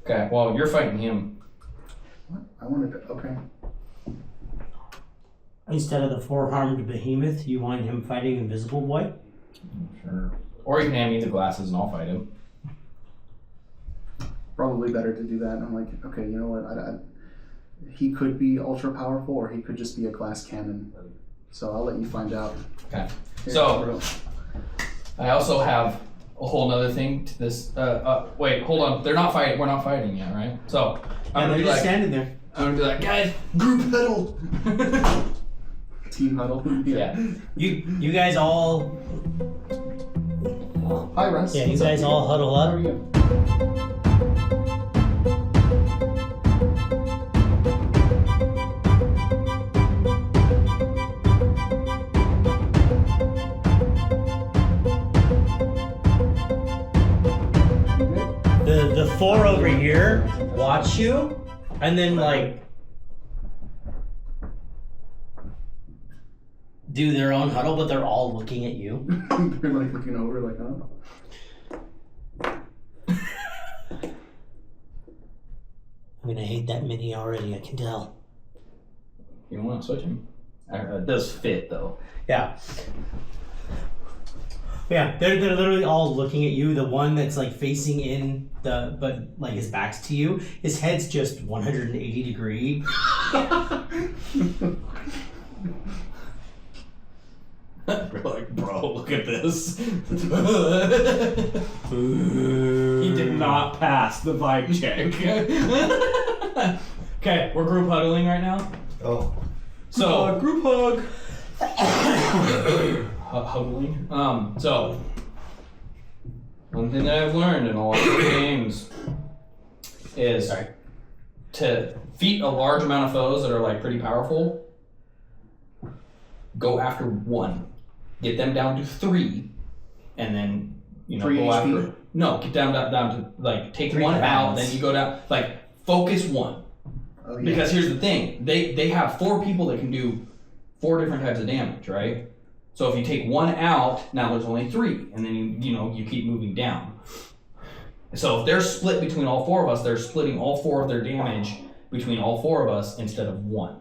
Okay, well, you're fighting him. What? I wanted to. Okay. Instead of the four-armed behemoth, you want him fighting Invisible Boy? Sure. Or you can hand me the glasses and I'll fight him. Probably better to do that. I'm like, okay, you know what? He could be ultra powerful, or he could just be a glass cannon. So I'll let you find out. Okay. Here, So, I also have a whole nother thing to this. Wait, hold on. They're not fighting. We're not fighting yet, right? So, I'm gonna be just like, standing there. I'm gonna be like, guys, group huddle. Team huddle. Yeah. You guys all... Hi, Russ. Yeah, you guys all huddle up. How are you? The four over here watch you, and then like do their own huddle, but they're all looking at you. They're like looking over, like, oh. I'm gonna hate that mini already, I can tell. You don't want to switch him? It does fit, though. Yeah. Yeah, they're literally all looking at you. The one that's like facing in but like his back's to you, his head's just 180 degree. We're like, bro, look at this. He did not pass the vibe check. Okay, we're group huddling right now. Oh. So Group hug. Huddling. So one thing that I've learned in a lot of games is to defeat a large amount of foes that are like pretty powerful. Go after one, get them down to 3, and then go HP? after. No, get down to like take 1 out, then you go down. Like focus 1. Oh, yeah. Because here's the thing, they have 4 people that can do 4 different types of damage, right? So if you take 1 out, now there's only 3, and then you keep moving down. So if they're split between all 4 of us, they're splitting all 4 of their damage between all 4 of us instead of 1.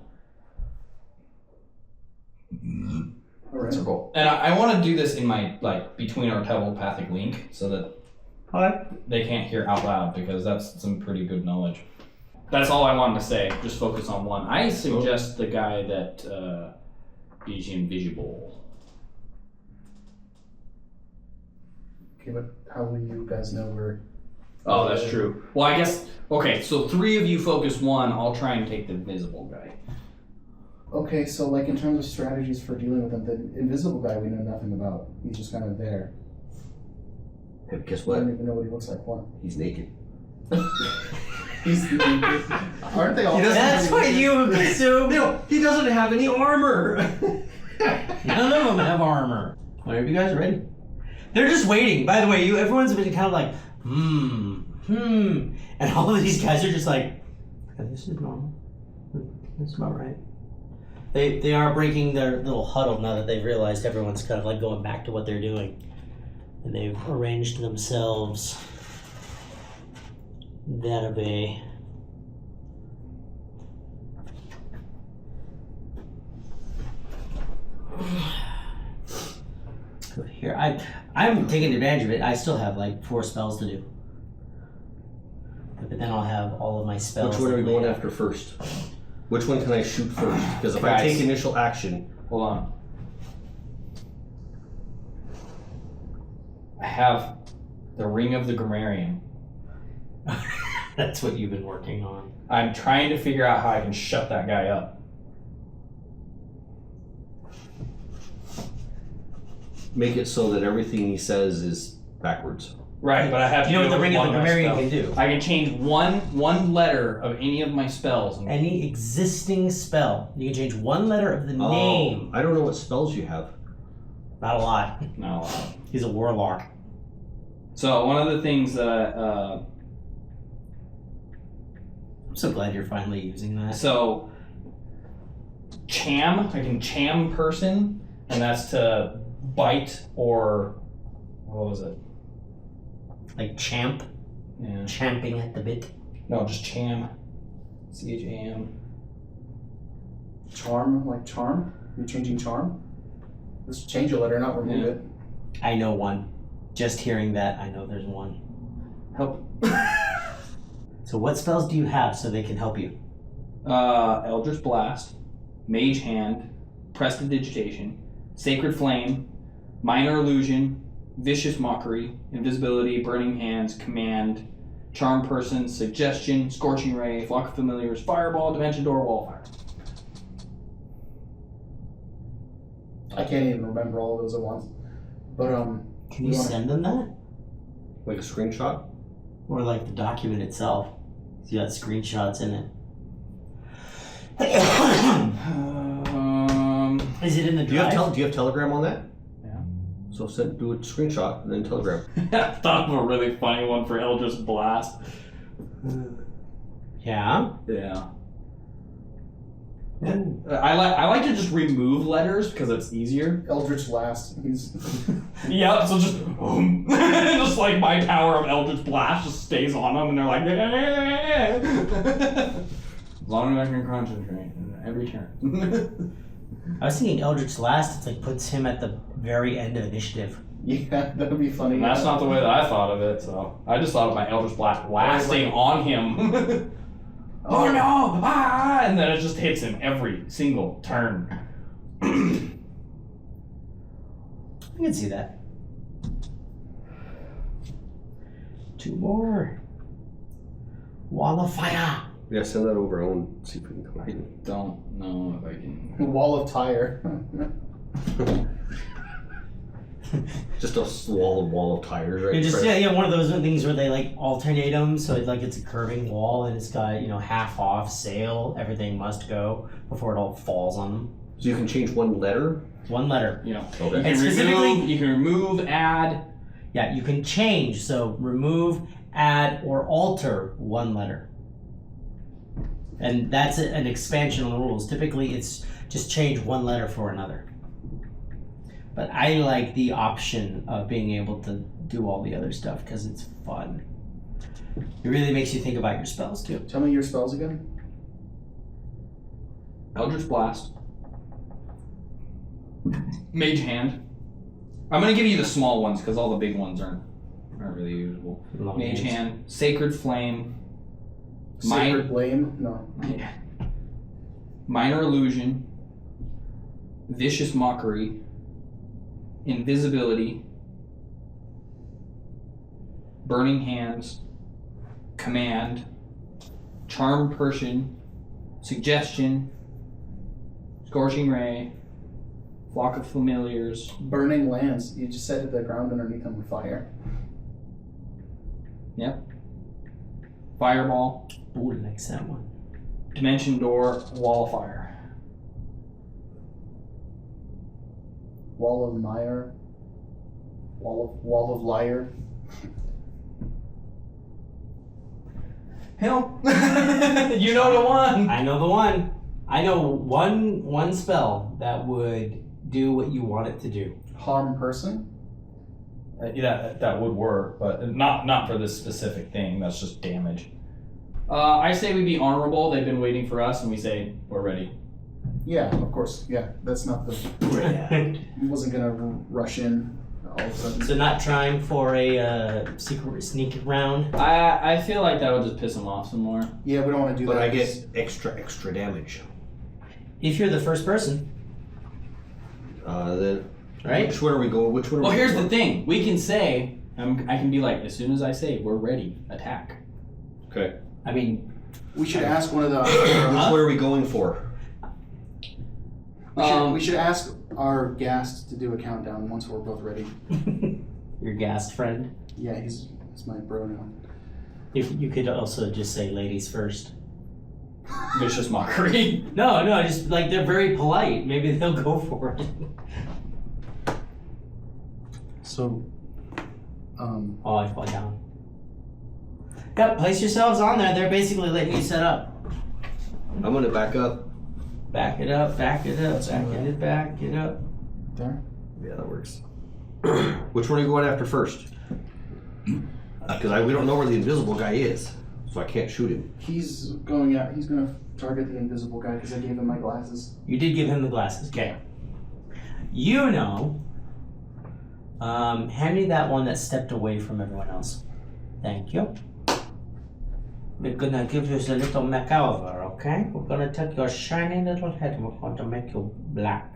All right. That's our goal. And I want to do this in my between our telepathic link so that they can't hear out loud, because that's some pretty good knowledge. That's all I wanted to say. Just focus on 1. I suggest the guy that is invisible. Okay, but how will you guys know we're... Oh, that's true. Well, I guess, okay, so 3 of you focus 1. I'll try and take the invisible guy. Okay, so like in terms of strategies for dealing with him, the invisible guy we know nothing about. He's just kind of there. Hey, guess I what? don't even know what he looks like. What? He's naked. He's aren't they all? That's what you assume. No, he doesn't have any armor. None of them have armor. Whenever you guys are ready. They're just waiting. By the way, everyone's been kind of like, and all of these guys are just like, okay, this is normal. That's about right. They are breaking their little huddle now that they've realized everyone's kind of like going back to what they're doing. And they've arranged themselves that way. Good here. I'm taking advantage of it. I still have like 4 spells to do. But then I'll have all of my spells. Which one are we going after first? Which one can I shoot first? Because if I take initial action... Hold on. I have the Ring of the Grammarian. That's what you've been working on. I'm trying to figure out how I can shut that guy up. Make it so that everything he says is backwards. Right, but I have to You know do what the it with Ring of one the my Grammarian spells. can do? I can change one letter of any of my spells. Any existing spell. You can change 1 letter of the name. I don't know what spells you have. Not a lot. No. He's a warlock. So one of the things that I'm so glad you're finally using that. so I can cham person, and that's to bite or what was it? Like champ. Yeah. Champing at the bit. No, just Cham. CHAM. Charm, like charm? You're changing charm? Let's change a letter, not remove it. I know one. Just hearing that, I know there's one. Help. So what spells do you have so they can help you? Eldritch Blast, Mage Hand, Prestidigitation, Sacred Flame, Minor Illusion, Vicious Mockery, Invisibility, Burning Hands, Command, Charm Person, Suggestion, Scorching Ray, Flock of Familiars, Fireball, Dimension Door, Wall of Fire. I can't even remember all of those at once. But Can you send them that? Like a screenshot? Or like the document itself? So you got screenshots in it. Is it in the drive? Do you have Telegram on that? Yeah. So do a screenshot and then Telegram. I thought of a really funny one for Eldritch Blast. Yeah? Yeah. I like to just remove letters because it's easier. Eldritch Blast. He's Yep, so just just like my power of Eldritch Blast just stays on them and they're like as long as I can concentrate every turn. I was thinking Eldritch Last, it's like puts him at the very end of initiative. yeah, that would be funny. And that's not the way that I thought of it, so I just thought of my Eldritch Blast lasting on him. Oh no! Ah! And then it just hits him every single turn. I can see that. 2 more. Wall of Fire. Yeah, send that over. I want to see if we can come hidden. Don't know if I can. Wall of Tire. Just a wall of tires, right? Yeah, one of those things where they like alternate them, so it's a curving wall and it's got half off sail. Everything must go before it all falls on them. So you can change one letter. One letter. Yeah. Okay. And specifically, you can remove, add. Yeah, you can change. So remove, add, or alter one letter. And that's an expansion on the rules. Typically, it's just change one letter for another. But I like the option of being able to do all the other stuff because it's fun. It really makes you think about your spells too. Tell me your spells again. Eldritch Blast. Mage Hand. I'm gonna give you the small ones because all the big ones aren't really usable. Mage Hand. Sacred Flame. Sacred Blame? No. Yeah. Minor Illusion. Vicious Mockery. Invisibility, Burning Hands, Command, Charm Person, Suggestion, Scorching Ray, Flock of Familiars. Burning Lands. You just set the ground underneath them on fire. Yep. Fireball. Ooh, I like that one. Dimension Door, Wall of Fire. Wall of Mire. Wall of Liar. Hell. You know the one. I know the one. I know one spell that would do what you want it to do. Harm Person. Yeah, that would work, but not for this specific thing. That's just damage. I say we be honorable. They've been waiting for us, and we say we're ready. Yeah, of course. Yeah, that's not the. He wasn't gonna rush in all of a sudden. So not trying for a secret sneak round. I feel like that would just piss them off some more. Yeah, we don't want to do But that. I get extra damage. If you're the first person, Then right? which one are we going? Which one? Are Well, we here's going the thing. We can say, I can be like, as soon as I say we're ready, attack. for? Okay. I mean, We should ask one of the. Which one are we going for? We should ask our guest to do a countdown once we're both ready. your gassed friend. Yeah, he's my bro now. If you could also just say ladies first. Vicious Mockery. No, just like they're very polite. Maybe they'll go for it. So, Oh, I fall down. Yep, place yourselves on there. They're basically letting you set up. I'm gonna back up. Back it up, back it up, back it up. there. Yeah, that works. Which one are you going after first? Because we don't know where the invisible guy is. so I can't shoot him. He's going out. He's going to target the invisible guy because I gave him my glasses. You did give him the glasses. Okay. You know. Hand me that one that stepped away from everyone else. Thank you. We're gonna give you a little makeover, okay? We're gonna take your shiny little head and we're going to make you black.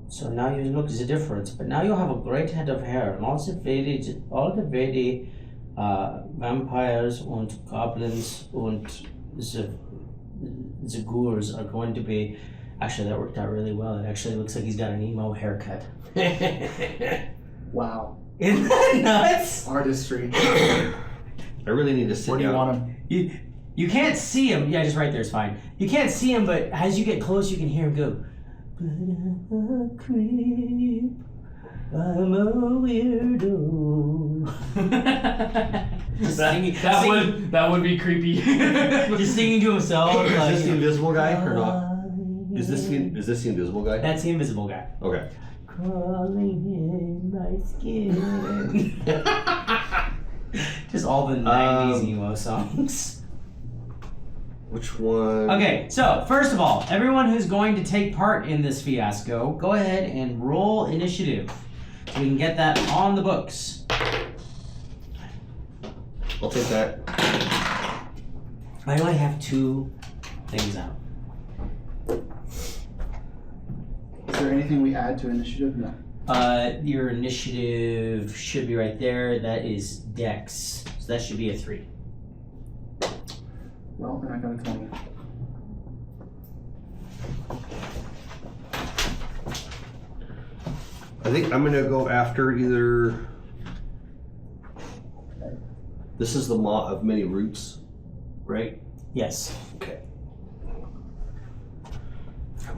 So now you look the difference, but now you have a great head of hair, and all the very vampires and goblins and the ghouls are going to be. Actually, that worked out really well. It actually looks like he's got an emo haircut. Wow. Isn't that nuts? Artistry. I really need to sit Where do you down. want him? You can't see him. Yeah, just right there is fine. You can't see him, but as you get close, you can hear him go. But I'm a creep. I'm a weirdo. Just singing, that would be creepy. just singing to himself. Is Like, this the invisible guy or not? Is this the invisible guy? That's the invisible guy. Okay. Crawling in my skin. Just all the 90s emo songs. Which one? Okay, so first of all, everyone who's going to take part in this fiasco, go ahead and roll initiative. So we can get that on the books. I'll take that. I only have 2 things out. Is there anything we add to initiative? No. Your initiative should be right there. That is Dex. So that should be a 3. Well, then I got a 20. I think I'm gonna go after either. This is the Maw of Many Roots, right? Yes. Okay.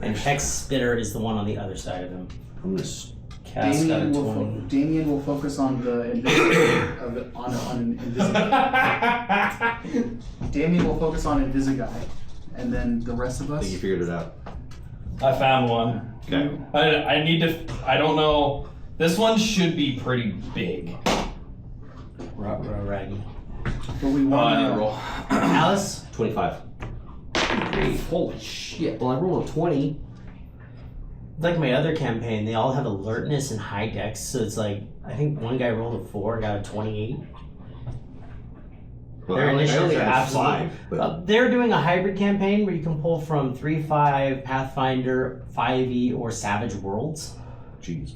And Hex Spitter is the one on the other side of him. I'm gonna. Cast out a 20. Damien will focus on the invisible on an invisible. Damien will focus on Invisiguy, and then the rest of I us. think you figured it out. I found one. Okay. I need to. I don't know. This one should be pretty big. Raggy. But we I want need to roll. Allis? 25. Holy shit. Well, I rolled a 20. Like my other campaign, they all have alertness and high dex, so it's like, I think one guy rolled a 4, got a 28. Well, Their I initiatives only are had absolutely. 5, but They're doing a hybrid campaign where you can pull from 3-5, Pathfinder, 5e, or Savage Worlds. jeez.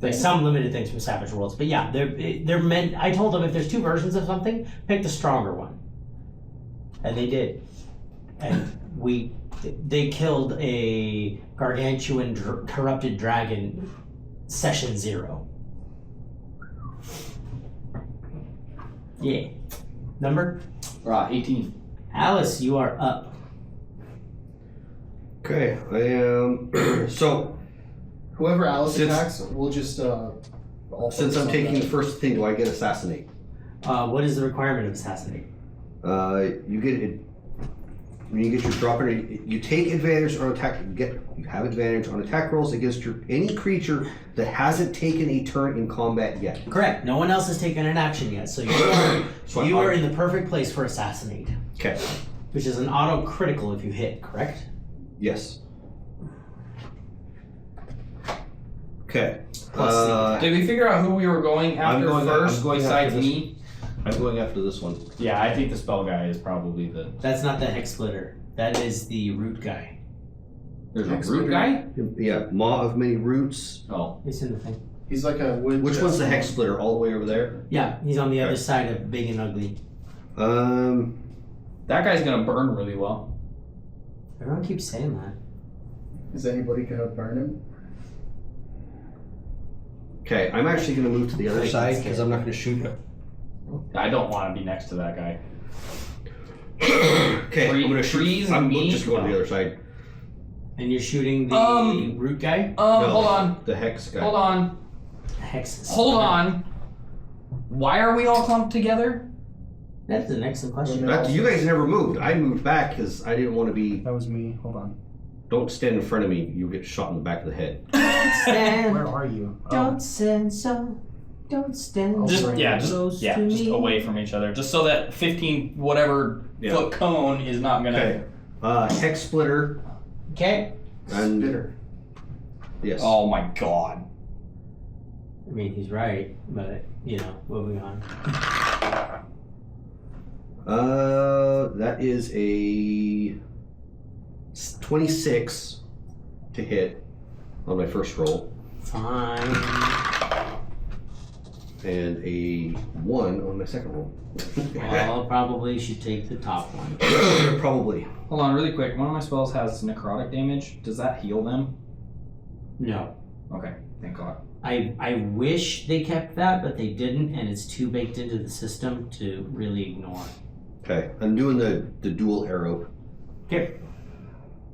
Like some limited things from Savage Worlds, but yeah, they're meant. I told them if there's 2 versions of something, pick the stronger one, and they did. And they killed a gargantuan corrupted dragon, session 0. Yeah. Number? 18. Allis, you are up. Okay, I am. So, whoever Alice Since- attacks, we'll just all since focus I'm on taking that. the first thing, do I get assassinate? What is the requirement of assassinate? You get it. When you get your drop, you take advantage on attack. You have advantage on attack rolls against any creature that hasn't taken a turn in combat yet. Correct. No one else has taken an action yet, so you are in the perfect place for assassinate, Okay. which is an auto critical if you hit. Correct. Yes. Okay. Plus Did we figure out who we were going after first I'm going besides after this. me? I'm going after this one. Yeah, I think the spell guy is probably the. That's not the hex splitter. That is the root guy. There's a Next root one. guy? Yeah, Maw of Many Roots. Oh. It's in the thing. He's like a wood. Which one's the hex splitter? All the way over there. Yeah, he's on the Okay. other side of big and ugly. That guy's gonna burn really well. Everyone keeps saying that. Is anybody gonna burn him? Okay, I'm actually going to move to the other Clayton's side scared. because I'm not going to shoot him. I don't want to be next to that guy. Okay, I'm going to shoot. Trees I'm and just going to the other side. And you're shooting the root guy? No, Hold on. The hex guy. Hold on. Hex. Hold on. Why are we all clumped together? That's an excellent question. You guys never moved. I moved back because I didn't want to be. That was me. Hold on. Don't stand in front of me. You'll get shot in the back of the head. Where Stand. are you? Oh, Don't stand so Don't stand Just so close to just me. away from each other, just so that 15 whatever foot cone is not gonna. Okay. Hex splitter. Okay. And Bitter. yes. Oh my god. I mean, he's right, but, moving on. That is a 26 to hit on my first roll, Fine. and a 1 on my second roll. Well, probably should take the top one. Probably. Hold on, really quick. One of my spells has necrotic damage. Does that heal them? No. Okay, thank God. I wish they kept that, but they didn't, and it's too baked into the system to really ignore. Okay, I'm doing the dual arrow. Okay.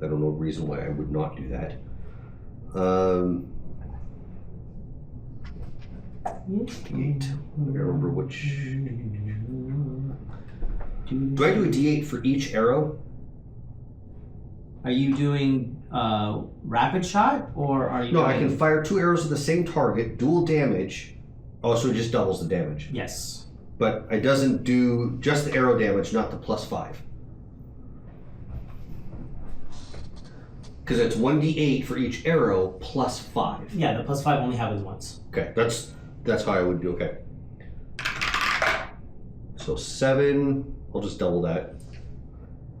I don't know the reason why I would not do that. D8. I gotta remember which. Do I do a D8 for each arrow? Are you doing rapid shot, or are you No, doing... I can fire 2 arrows at the same target, dual damage. Oh, so it just doubles the damage. Yes. But it doesn't do just the arrow damage, not the +5. Because it's 1d8 for each arrow +5. Yeah, the +5 only happens once. Okay, that's how I would do. Okay. So 7. I'll just double that.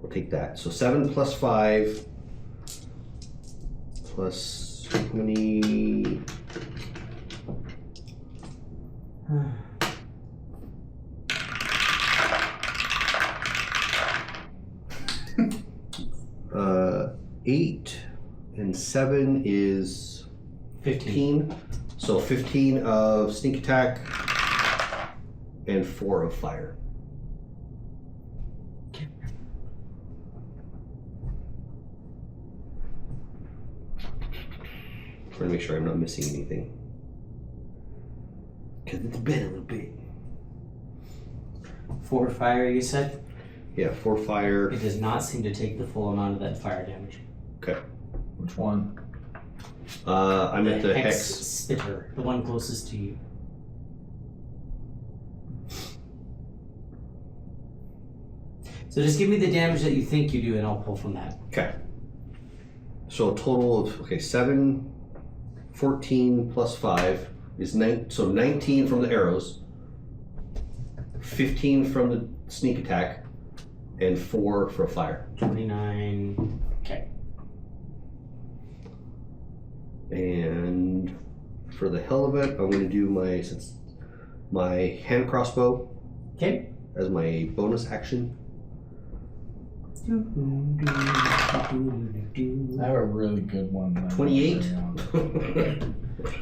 We'll take that. So 7 + 5 plus 20. Uh, 8 and 7 is 15. So 15 of sneak attack and 4 of fire. Trying to make sure I'm not missing anything. Because it's been a little bit. 4 fire, you said? Yeah, 4 fire. It does not seem to take the full amount of that fire damage. Okay. Which one? I'm at the hex. Spitter, the one closest to you. So just give me the damage that you think you do, and I'll pull from that. Okay. So a total of 7, 14 plus 5 is 9. So 19 from the arrows, 15 from the sneak attack, and 4 for fire. 29. Okay. And for the hell of it, I'm going to do my hand crossbow Okay. as my bonus action. I have a really good one. 28.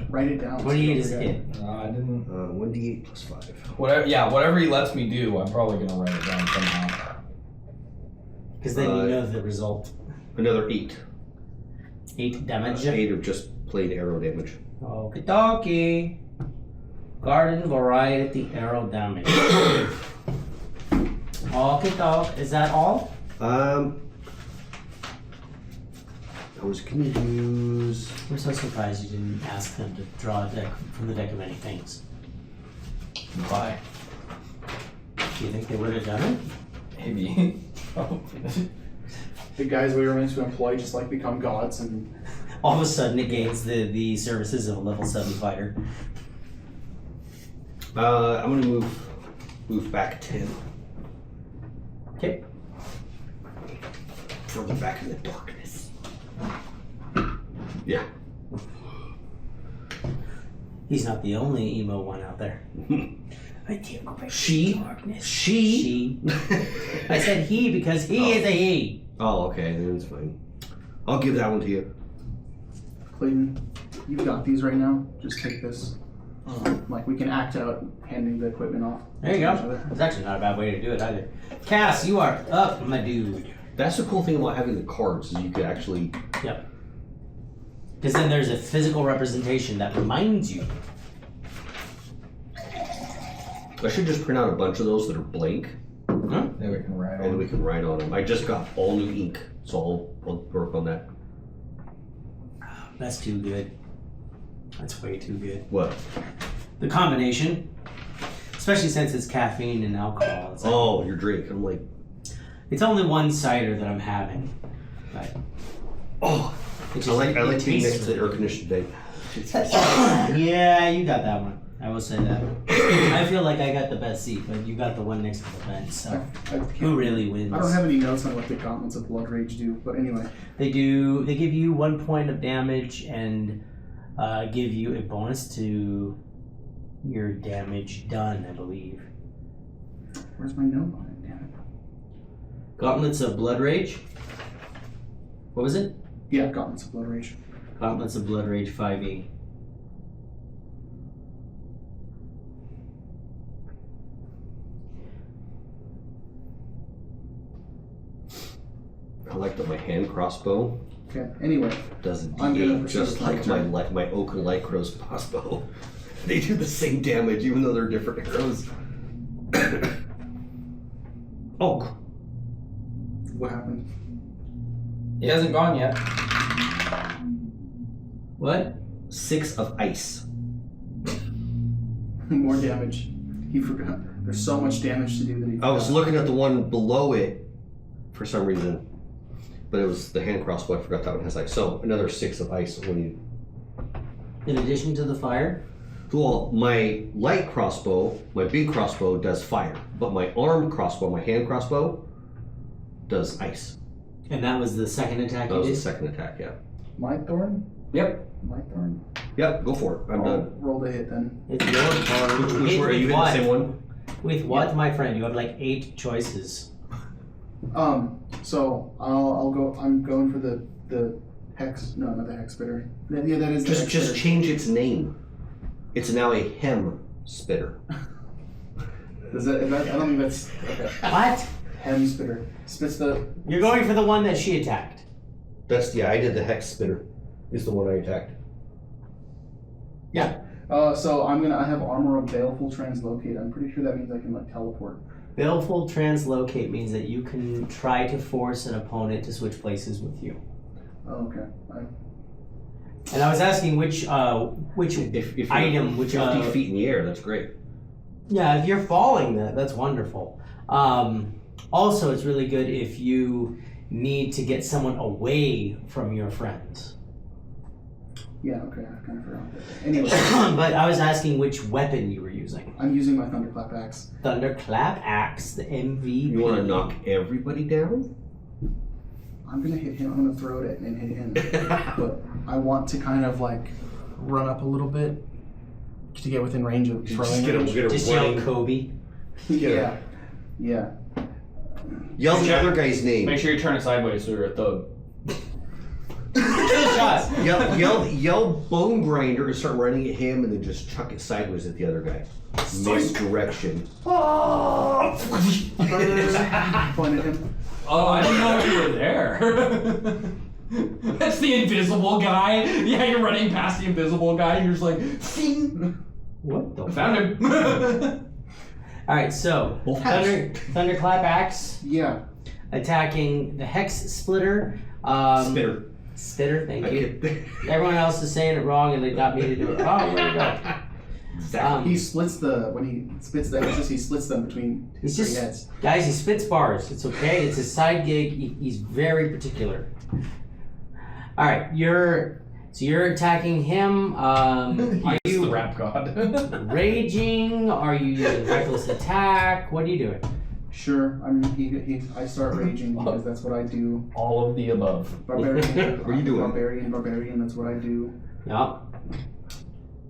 Write it down. 28 is a hit. I didn't. 1d8 plus 5. Whatever he lets me do, I'm probably gonna write it down somehow. Because then you know the result. Another 8. 8 damage. 8 of just plain arrow damage. Okie dokie. Garden variety arrow damage. Okie doke. Is that all? I was gonna use. I'm so surprised you didn't ask them to draw a deck from the deck of many things. Why? Do you think they would have done it? Maybe. The guys we were meant to employ just like become gods and All of a sudden it gains the services of a level 7 fighter. I'm gonna move back 10. Okay. Further back in the darkness. Yeah. He's not the only emo one out there. I can't go back She? to darkness. She? I said he because he is a he. Oh, okay, then it's fine. I'll give that one to you. Clayton, you've got these right now. Just take this. Like we can act out handing the equipment off. There you to each go. other. It's actually not a bad way to do it either. Cass, you are up, my dude. That's the cool thing about having the cards is you could actually. Yep. Because then there's a physical representation that reminds you. I should just print out a bunch of those that are blank, Huh? Then we can write and on. we can write on them. I just got all new ink, so I'll work on that. That's too good. That's way too good. What? the combination, especially since it's caffeine and alcohol. It's, like, Oh, your drink. I'm like, it's only one cider that I'm having. But I like being next to the air conditioned day. yeah, you got that one. I will say that. I feel like I got the best seat, but you got the one next to the vent. So who really wins? I don't have any notes on what the Gauntlets of Blood Rage do, but anyway. They give you 1 point of damage and give you a bonus to your damage done, I believe. Where's my note on it? Damn it. Gauntlets of Blood Rage. What was it? Yeah, Gauntlets of Blood Rage. Gauntlets of Blood Rage 5e. I like that my hand crossbow Okay, anyway. does I'm gonna D8 just proceed like my Oak and Light Crow's crossbow. They do the same damage even though they're different arrows. Oh, What happened? He hasn't gone yet. what? 6 of ice. More damage. He forgot. There's so much damage to do that he forgot. I was looking at the one below it for some reason, but it was the hand crossbow. I forgot that one has ice. So another 6 of ice when you. In addition to the fire? Well, my light crossbow, my big crossbow does fire, but my armed crossbow, my hand crossbow, does ice. And that was the second attack That you was the did? second attack, yeah. My Thorn? Yep. My Thorn? Yep, go for it. I'm done. Roll the hit then. It's your turn. Which one are you hitting? The same one? With what, my friend? You have like 8 choices. So I'll go. I'm going for the hex. No, not the hex spitter. Yeah, that is the hex Just spitter. change its name. It's now a hem spitter. Is that, I don't think that's okay. What? Hem spitter. Spits the. You're going for the one that she attacked. I did the hex spitter. Is the one I attacked. Yeah. So I have armor of baleful translocate. I'm pretty sure that means I can like teleport. Baleful translocate means that you can try to force an opponent to switch places with you. Oh, okay. And I was asking which If you're item, which 50 feet in the air, that's great. yeah, if you're falling, that's wonderful. Also, it's really good if you need to get someone away from your friends. Yeah. Okay. I kind of forgot that. Anyway, But I was asking which weapon you were using. I'm using my thunderclap axe. Thunderclap Axe, the MVP. You want to knock everybody down? I'm gonna hit him. I'm gonna throw it and hit him. But I want to kind of like run up a little bit to get within range of throwing it. Just yell Kobe. Yeah. Yeah. Yell the other guy's name. Make sure you turn it sideways so you're a thug. Shot. Yell Bone Grinder and start running at him and then just chuck it sideways at the other guy. Misdirection. Point at him. Oh, I didn't know you were there. That's the invisible guy. Yeah, you're running past the invisible guy and you're just like, Fing! What the? I found him. All right, so Thunderclap Axe Yeah. attacking the Hex Splitter. Spitter, thank you. Everyone else is saying it wrong and they got me to do it. Oh, where'd it go? Exactly. He splits when he spits the hexes, he splits them between his He's three just, heads. guys, he spits bars. It's okay. It's a side gig. He's very particular. All right, you're attacking him. Are He's the you rap god. raging? Are you using reckless attack? What are you doing? Sure, I start raging because that's what I do. All of the above. Barbarian. What are you doing? Barbarian, that's what I do. Yeah.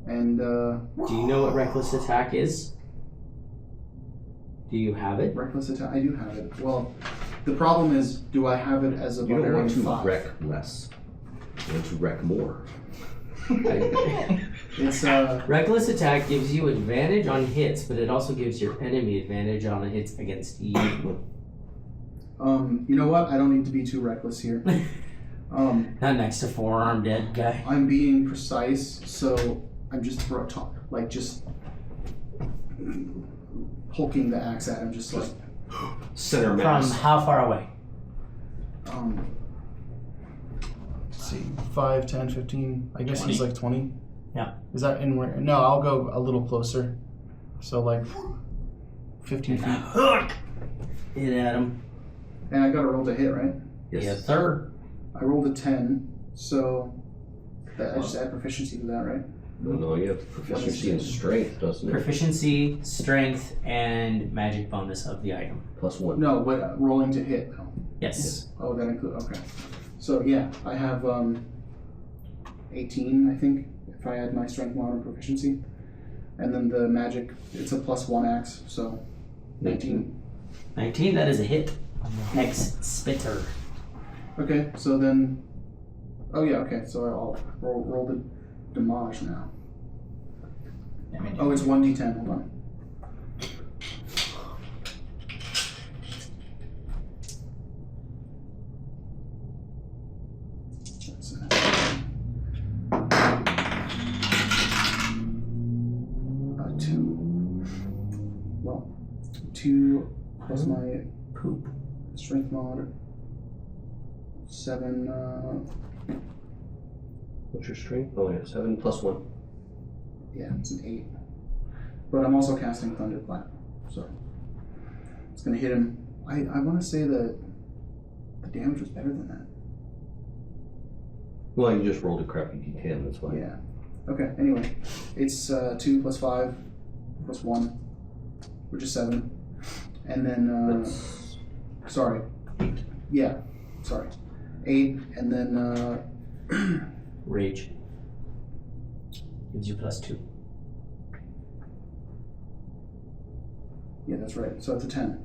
And Do you know what reckless attack is? Do you have it? reckless attack, I do have it. Well, the problem is, do I have it as a You don't barbarian want to 5? wreck less. You want to wreck more. It's Reckless attack gives you advantage on hits, but it also gives your enemy advantage on hits against you. you know what? I don't need to be too reckless here. Not next to forearm dead guy. I'm being precise, so I'm just hulking the axe at him, just like Center From mass. how far away? let's see, 5, 10, 15. I guess 20. he's like 20. Yeah. Is that in where? No, I'll go a little closer. So like 15 feet. Hit at him. And I got to roll to hit, right? Yes, sir. I rolled a 10, so I just add proficiency to that, right? No, you have proficiency in strength, doesn't it? Proficiency, strength, and magic bonus of the item. +1. No, but rolling to hit, though. Yes. Oh, that includes, okay. So yeah, I have 18, I think, if I add my strength mod and proficiency. And then the magic, it's a +1 axe, so 19. 19, that is a hit. Hex Spitter. Okay, so then, oh yeah, okay, so I'll roll the damage now. Oh, it's 1d10, hold on. That's 2. Well, 2 plus my Poop. strength mod. 7, What's your strength? Oh, yeah, 7 +1. yeah, it's an 8. But I'm also casting Thunderclap, so it's gonna hit him. I want to say that the damage was better than that. Well, you just rolled a crappy d10, that's why. Yeah. Okay, anyway, it's 2 plus 5 plus 1, which is 7. And then, That's sorry. 8. Yeah, sorry. 8, and then, Rage. Gives you +2. yeah, that's right. So it's a 10.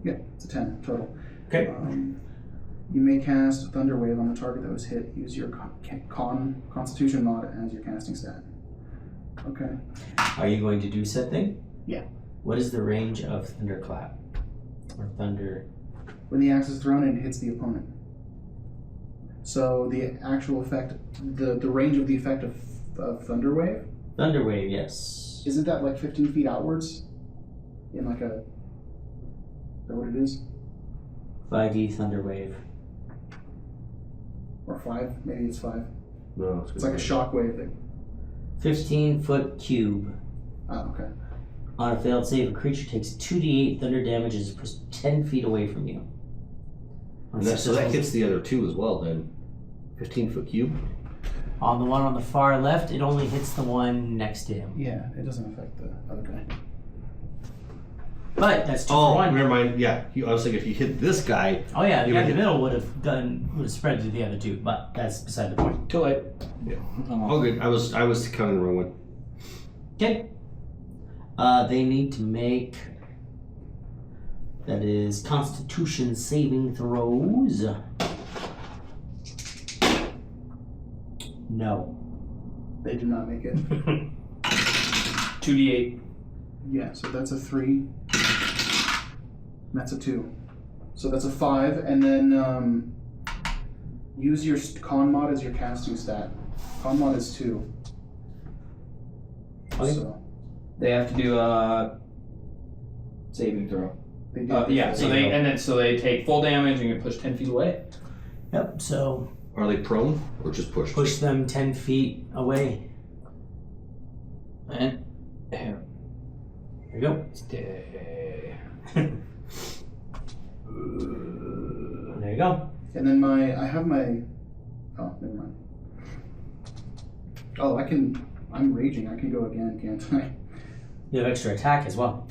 Yeah, it's a 10 total. Okay. You may cast Thunder Wave on the target that was hit. Use your Constitution mod as your casting stat. Okay. Are you going to do said thing? Yeah. What is the range of Thunderclap? Or Thunder? When the axe is thrown and it hits the opponent. So the actual effect, the range of the effect of Thunder Wave, Thunder Wave, yes. isn't that like 15 feet outwards? In like a... Is that what it is? 5e Thunder Wave. Or 5? Maybe it's 5. No, It's like a shockwave thing. 15-foot cube. Oh, okay. On a failed save, a creature takes 2d8 thunder damage as pushed 10 feet away from you. And so that hits the other 2 as well, then. 15-foot cube? On the one on the far left, it only hits the one next to him. Yeah, it doesn't affect the other guy. But that's 2 for Oh, 1. never mind. Yeah, I was thinking if you hit this guy. Oh yeah, the you guy would in the hit- middle would have spread to the other 2, but that's beside the point. Too late. Yeah. Oh, good. I was counting the wrong one. Okay. They need to make, that is Constitution saving throws. No. They do not make it. 2d8. Yeah, so that's a 3. That's a 2. So that's a 5, and then use your con mod as your casting stat. Con mod is 2. Okay. So They have to do a saving throw. they do. Yeah, so they take full damage and get pushed 10 feet away. Yep, so Are they prone or just pushed? push them 10 feet away. And here. There you go. Stay. There you go. And then I have my. Oh, never mind. Oh, I'm raging. I can go again, can't I? You have extra attack as well.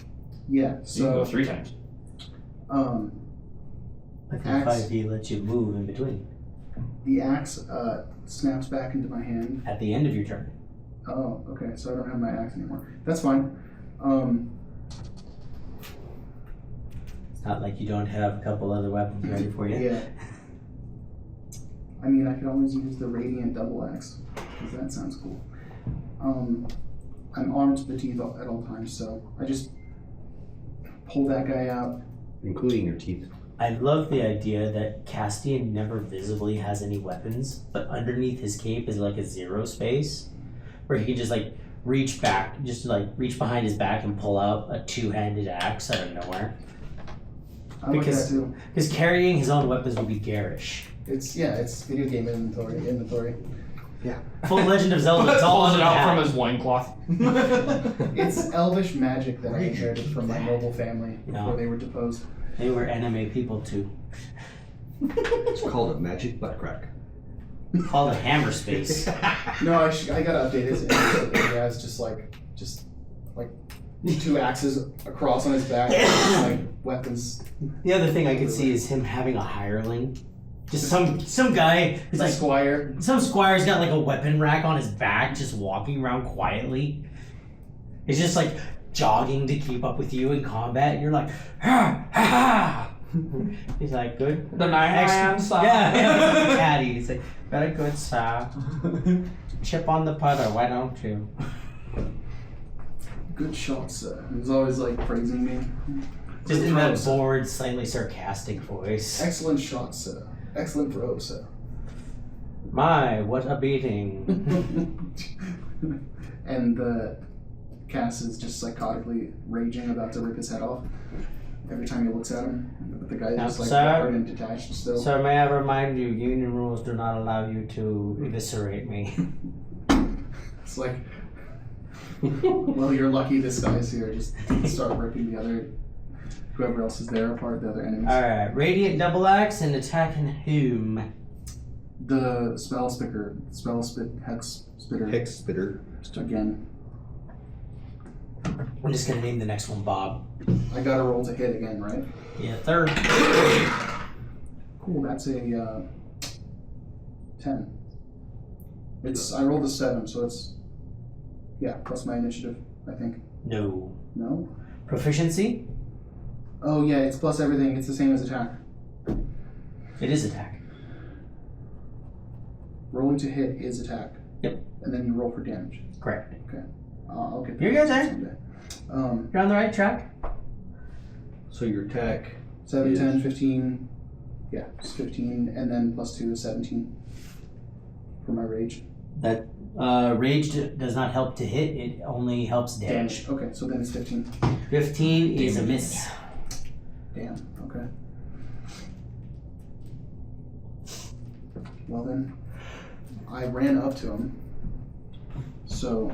Yeah. You can So go 3 times. I think Axe. 5e lets you move in between. The axe snaps back into my hand. At the end of your turn. Oh, okay. So I don't have my axe anymore. That's fine. It's not like you don't have a couple other weapons ready for you. Yeah. I mean, I could always use the radiant double axe because that sounds cool. I'm armed to the teeth at all times, so I just pull that guy out. Including your teeth. I love the idea that Castian never visibly has any weapons, but underneath his cape is like a 0 space where he can just like reach back, just like reach behind his back and pull out a 2-handed axe out of nowhere. I like Because- that too. Because carrying his own weapons would be garish. It's video game inventory. Yeah. Full Legend of Zelda. It's all Pulls in it the out hat. from his loincloth. It's elvish magic that I inherited from my noble family No. before they were deposed. They were anime people too. It's called a magic butt crack. Called it Hammer Space. No, I gotta update his image. He has just like 2 axes across on his back, like weapons. The other thing I could see is him having a hireling. Just some guy who's Like like squire. some squire's got like a weapon rack on his back, just walking around quietly. He's just like jogging to keep up with you in combat. And you're like, ha ha ha. He's like, good. The nine-hand side. Yeah, caddy. He's like, very good, sir. Chip on the putter. Why don't you? Good shot, sir. He was always like praising me. Just Good in throw, that sir. bored, slightly sarcastic voice. Excellent shot, sir. Excellent throw, sir. My, what a beating. And the Cass is just psychotically raging, about to rip his head off. Every time he looks at him, but the guy's just like Sir? guard and detached still. Sir, may I remind you, union rules do not allow you to eviscerate me. It's like, well, you're lucky this guy's here. Just start ripping the other, whoever else is there apart, the other enemies. Alright, Radiant Double Axe and attacking whom? The spell spitter, hex spitter. Hex spitter. Again, I'm just gonna name the next one Bob. I got to roll to hit again, right? Yeah, third. Cool. That's a 10. I rolled a 7, so it's plus my initiative, I think. No. No. Proficiency? Oh yeah, it's plus everything. It's the same as attack. It is attack. Rolling to hit is attack. Yep. And then you roll for damage. Correct. I'll get that You guys are? someday. You're on the right track. So your attack. 7, Is- 10, 15. Yeah, it's 15, and then plus 2 is 17 for my rage. That rage does not help to hit, it only helps damage. Okay, so then it's 15. 15 is a miss. Damn, okay. Well then, I ran up to him. So,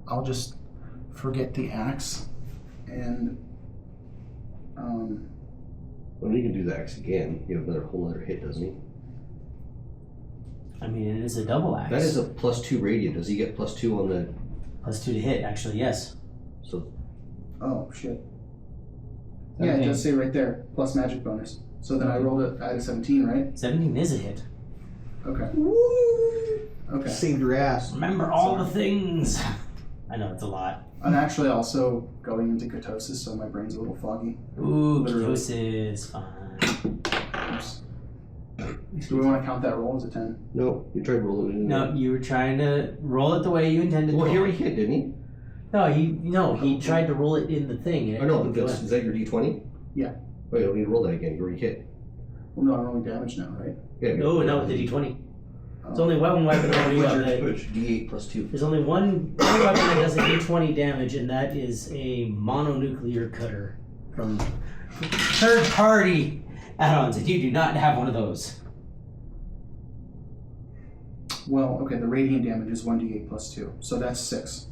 I'll just forget the axe and, Well, you can do the axe again. You have another whole other hit, doesn't he? I mean, it is a double axe. That is a +2 radiant. Does he get +2 on the? +2 to hit, actually, yes. So oh shit. Yeah, it does say right there, plus magic bonus. So then I rolled it at a 17, right? 17 is a hit. Okay. Okay. saved your ass. Remember all the things. I know, it's a lot. I'm actually also going into ketosis, so my brain's a little foggy. Ooh, Literally. ketosis, fine. Oops. Do we want to count that roll as a 10? No, you tried rolling it. No, you were trying to roll it the way you intended Well, to he roll already it. hit, didn't he? He tried to roll it in the thing. And it Oh no, didn't but go that's, in. is that your D20? Yeah. Oh, you don't need to roll that again. You already hit. Well, no, I'm rolling damage now, right? Yeah. No, with the D20. There's only one weapon that D8 +2. There's only one weapon that does a D20 damage, and that is a mononuclear cutter from third party add-ons, and you do not have one of those. Well, okay, the radiant damage is 1d8 plus 2, so that's 6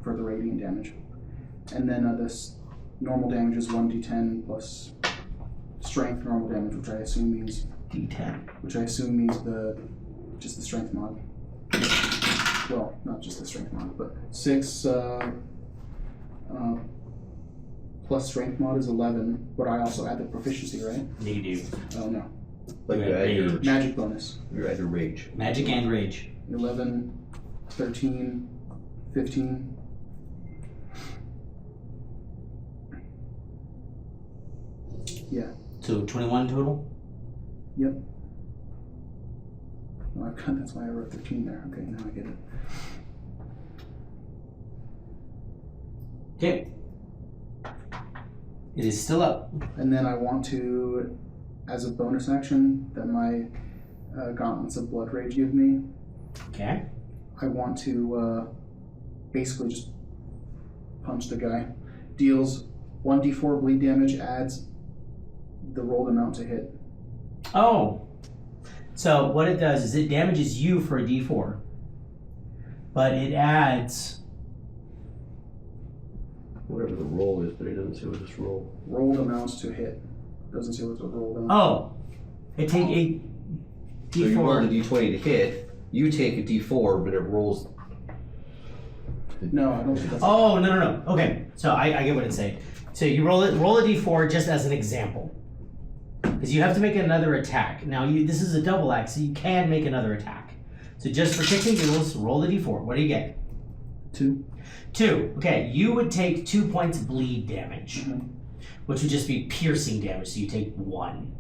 for the radiant damage. And then this normal damage is 1d10 plus strength normal damage, which I assume means D10. just the strength mod. Well, not just the strength mod, but 6 plus strength mod is 11, but I also add the proficiency, right? You do. Oh no, Like You you had add your, rage. magic bonus. you add your rage. Magic and rage. 11, 13, 15. Yeah. So 21 total? Yep. Well, that's why I wrote 13 there. Okay, now I get it. Okay. It is still up. And then I want to, as a bonus action that my Gauntlets of Blood Rage give me, Okay. I want to basically just punch the guy. Deals 1d4 bleed damage, adds the rolled amount to hit. Oh. So what it does is it damages you for a d4, but it adds. Whatever the roll is, but it doesn't say what this roll. Rolled amounts to hit. Doesn't say what the roll down. Oh, it take a So you roll a d4. d20 to hit. You take a d4, but it rolls. No, I don't think that's. Oh no. Okay, so I get what it's saying. So you roll a d4 just as an example, because you have to make another attack. Now this is a double axe, so you can make another attack. So just for kicks and giggles, roll the d4. What do you get? 2. 2. Okay, you would take 2 points bleed damage, which would just be piercing damage. So you take 1.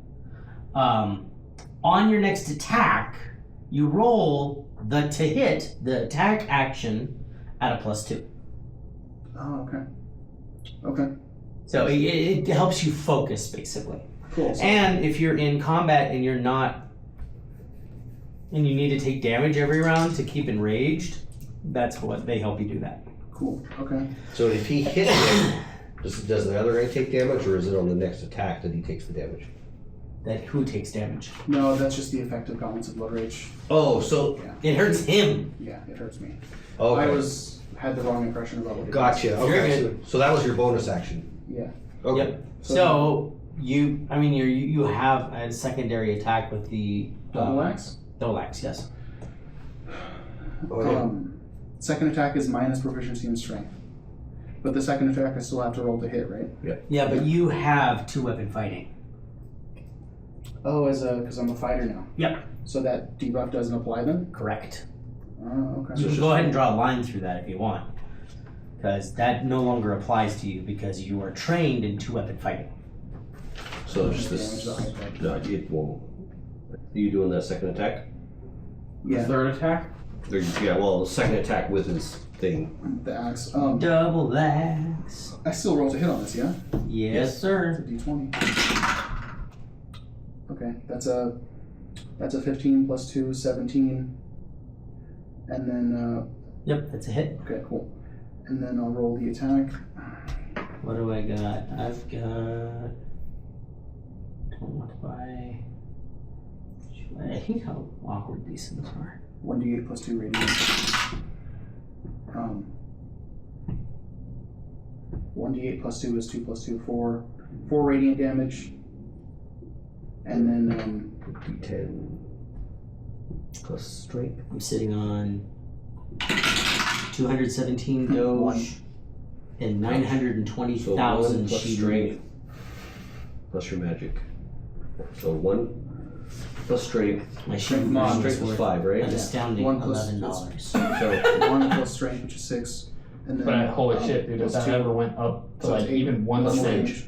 On your next attack, you roll the to hit the attack action at a +2. Oh, okay. Okay. So it helps you focus, basically. Cool. So And if you're in combat and you're not, and you need to take damage every round to keep enraged, that's what they help you do that. cool. Okay. So if he hits him, does the other guy take damage, or is it on the next attack that he takes the damage? That who takes damage? No, that's just the effect of Gauntlets of Blood Rage. Oh, so It hurts him. Yeah, it hurts me. okay. I had the wrong impression about what it Gotcha. You're Okay. good. So that was your bonus action. is. Yeah. Okay. Yep. So you have a secondary attack with the Double axe. double axe. Yes. Okay. Second attack is minus proficiency in strength. But the second attack I still have to roll to hit, right? Yeah, but you have 2-weapon fighting. Oh, because I'm a fighter now. Yep. So that debuff doesn't apply then? Correct. Oh, okay. You can go ahead and draw a line through that if you want, because that no longer applies to you because you are trained in 2-weapon fighting. So just Damage this. the high attack. No, it won't. Are you doing that second attack? Yeah, Third attack? Yeah. Well, the second attack with his thing. the axe. Double axe. I still roll to hit on this, yeah? Yes, sir. It's a d20. Okay, that's a 15 plus 2, 17. And then, Yep, that's a hit. okay, cool. And then I'll roll the attack. What do I got? I've got. I think how awkward these things are. 1d8 plus 2 radiant. 1d8 plus 2 is 2 plus 2, 4. 4 radiant damage. And then, D10 plus strength. I'm sitting on 217 doge and So 920,000 1 plus sheet. strength plus your magic. So 1 plus strength. My sheet Come on, Strength is 5, an right? astounding 1 plus $11. So 1 plus strength, which is 6. And then, But holy shit, dude, if plus that 2. ever went up to So it's like 8 even one plus stage. damage.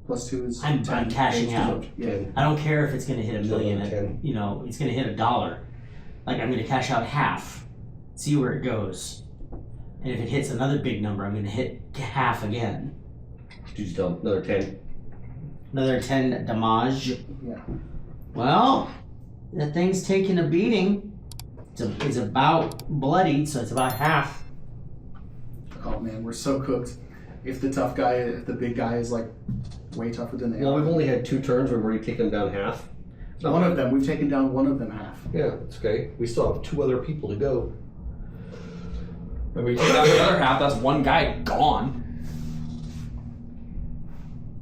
Plus 2 is I'm 10. cashing Rage out. damage. Yeah. 10. I don't care if it's going to hit a So million. 10. You know, it's going to hit $1. Like I'm going to cash out half, see where it goes, and if it hits another big number, I'm going to hit half again. Just another 10. Another 10 damage. Yeah. Well, the thing's taking a beating. It's about bloodied, so it's about half. Oh man, we're so cooked. If the big guy is like way tougher than they Well, are. we've only had 2 turns. We've already taken them down half. One of them, we've taken down one of them half. Yeah, it's okay. We still have 2 other people to go. If we take out the other half, that's one guy gone.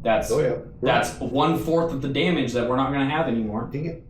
That's Oh yeah. that's 1/4 of the damage that we're not gonna have anymore. Dang it.